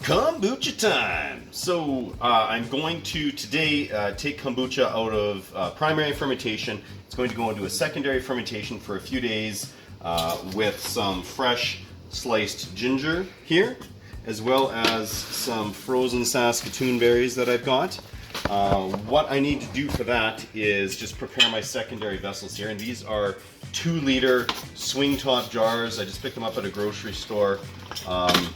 Kombucha time! So I'm going to today take kombucha out of primary fermentation. It's going to go into a secondary fermentation for a few days with some fresh sliced ginger here, as well as some frozen Saskatoon berries that I've got. What I need to do for that is just prepare my secondary vessels here, and these are 2-liter swing top jars. I just picked them up at a grocery store.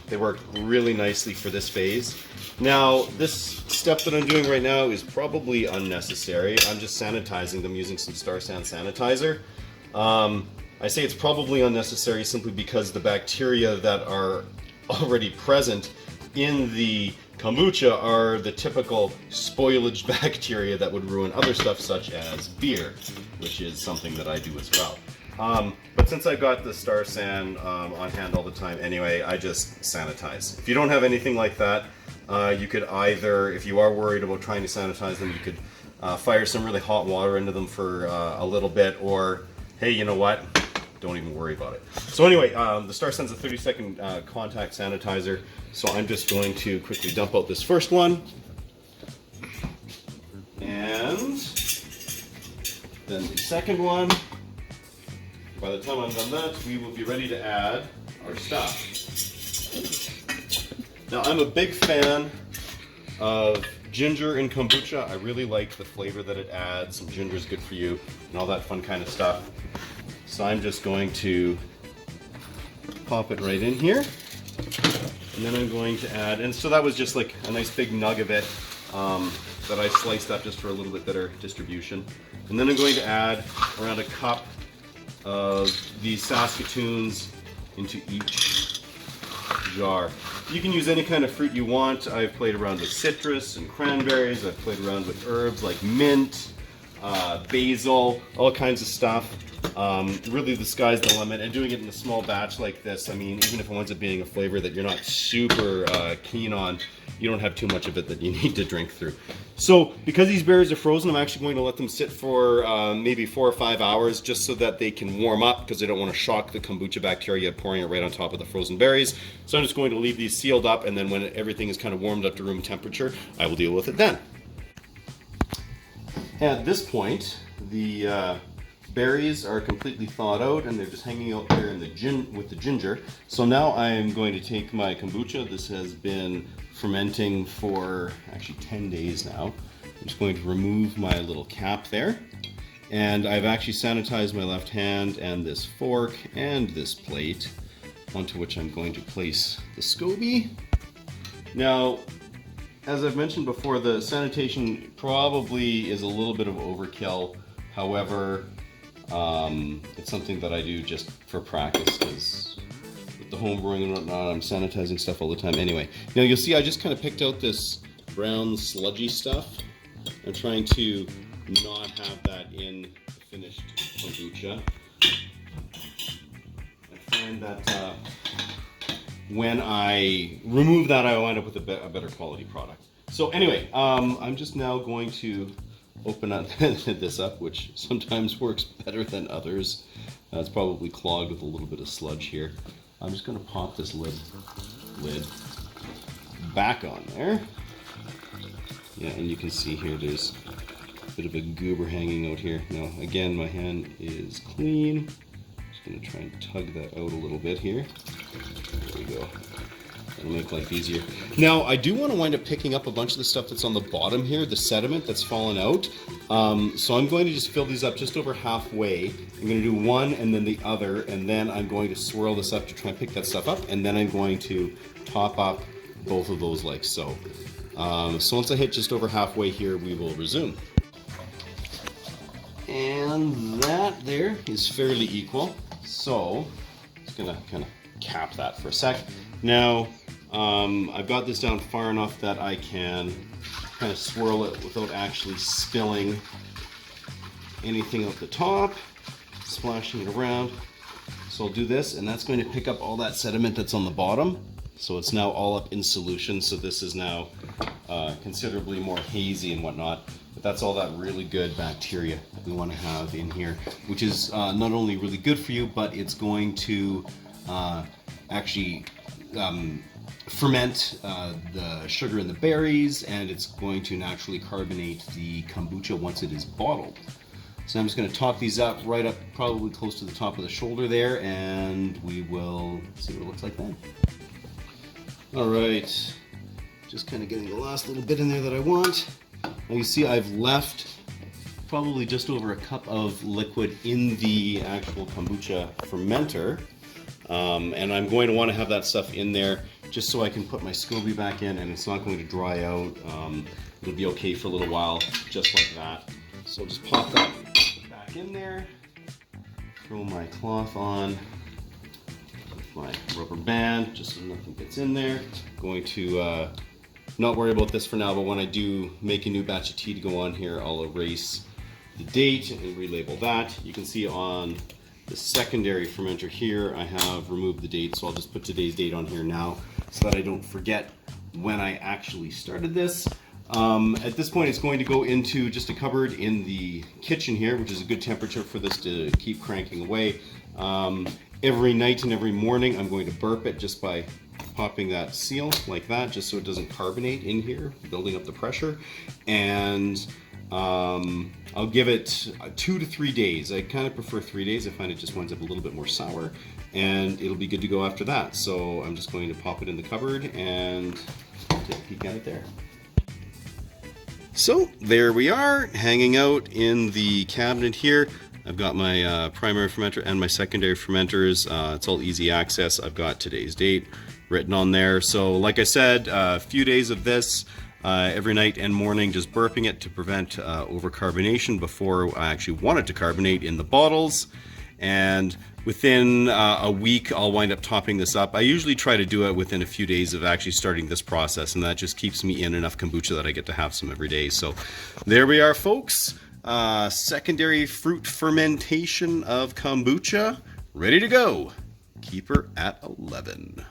They work really nicely for this phase. Now, this step that I'm doing right now is probably unnecessary. I'm just sanitizing them using some Star San sanitizer. I say it's probably unnecessary simply because the bacteria that are already present in the kombucha are the typical spoilage bacteria that would ruin other stuff such as beer, which is something that I do as well. But since I got the Star San on hand all the time anyway, I just sanitize. If you don't have anything like that, you could either, if you are worried about trying to sanitize them, you could fire some really hot water into them for a little bit, or hey, you know what? Don't even worry about it. So anyway, the Star San's a 30-second contact sanitizer, so I'm just going to quickly dump out this first one. And then the second one. By the time I'm done that, we will be ready to add our stuff. Now, I'm a big fan of ginger in kombucha. I really like the flavor that it adds. Some ginger is good for you and all that fun kind of stuff. So I'm just going to pop it right in here. And then I'm going to add, and so that was just like a nice big nug of it that I sliced up just for a little bit better distribution. And then I'm going to add around a cup of these Saskatoons into each jar. You can use any kind of fruit you want. I've played around with citrus and cranberries. I've played around with herbs like mint, basil, all kinds of stuff. Really the sky's the limit, and doing it in a small batch like this, I mean, even if it winds up being a flavor that you're not super keen on, you don't have too much of it that you need to drink through. So because these berries are frozen, I'm actually going to let them sit for maybe 4 or 5 hours just so that they can warm up, because I don't want to shock the kombucha bacteria pouring it right on top of the frozen berries. So I'm just going to leave these sealed up, and then when everything is kind of warmed up to room temperature, I will deal with it then. At this point, the berries are completely thawed out and they're just hanging out there in the with the ginger. So now I'm going to take my kombucha. This has been fermenting for actually 10 days now. I'm just going to remove my little cap there. And I've actually sanitized my left hand and this fork and this plate, onto which I'm going to place the SCOBY. Now, as I've mentioned before, the sanitation probably is a little bit of overkill. However, it's something that I do just for practice, because with the home brewing and whatnot, I'm sanitizing stuff all the time anyway. Now you'll see I just kind of picked out this brown sludgy stuff. I'm trying to not have that in the finished kombucha. I find that when I remove that, I wind up with a better quality product. So anyway, I'm just now going to open up this up, which sometimes works better than others. It's probably clogged with a little bit of sludge here. I'm just going to pop this lid back on there. Yeah, and you can see here there's a bit of a goober hanging out here. Now, again, my hand is clean. Just going to try and tug that out a little bit here. There we go. That'll make life easier. Now, I do want to wind up picking up a bunch of the stuff that's on the bottom here, the sediment that's fallen out. So I'm going to just fill these up just over halfway. I'm going to do one and then the other, and then I'm going to swirl this up to try and pick that stuff up, and then I'm going to top up both of those like so. So once I hit just over halfway here, we will resume. And that there is fairly equal. So I'm just going to kind of cap that for a sec. Now, I've got this down far enough that I can kind of swirl it without actually spilling anything out the top, splashing it around. So I'll do this, and that's going to pick up all that sediment that's on the bottom. So it's now all up in solution, so this is now considerably more hazy and whatnot. But that's all that really good bacteria that we want to have in here, which is not only really good for you, but it's going to actually ferment the sugar in the berries, and it's going to naturally carbonate the kombucha once it is bottled. So I'm just going to top these up right up probably close to the top of the shoulder there, and we will see what it looks like then. Alright, just kind of getting the last little bit in there that I want. Now you see I've left probably just over a cup of liquid in the actual kombucha fermenter. And I'm going to want to have that stuff in there just so I can put my SCOBY back in and it's not going to dry out. It'll be okay for a little while, just like that. So I'll just pop that back in there, throw my cloth on with my rubber band just so nothing gets in there. Going to not worry about this for now, but when I do make a new batch of tea to go on here, I'll erase the date and relabel that. You can see on the secondary fermenter here, I have removed the date, so I'll just put today's date on here now so that I don't forget when I actually started this. At this point, it's going to go into just a cupboard in the kitchen here, which is a good temperature for this to keep cranking away. Every night and every morning, I'm going to burp it just by popping that seal like that, just so it doesn't carbonate in here, building up the pressure. And I'll give it 2 to 3 days. I kind of prefer 3 days. I find it just winds up a little bit more sour, and it'll be good to go after that. So I'm just going to pop it in the cupboard and take a peek at it there. So there we are, hanging out in the cabinet here. I've got my primary fermenter and my secondary fermenters. It's all easy access. I've got today's date written on there. So like I said, a few days of this every night and morning, just burping it to prevent overcarbonation before I actually want it to carbonate in the bottles. And within a week, I'll wind up topping this up. I usually try to do it within a few days of actually starting this process, and that just keeps me in enough kombucha that I get to have some every day. So there we are, folks. Secondary fruit fermentation of kombucha, ready to go. Keep her at 11.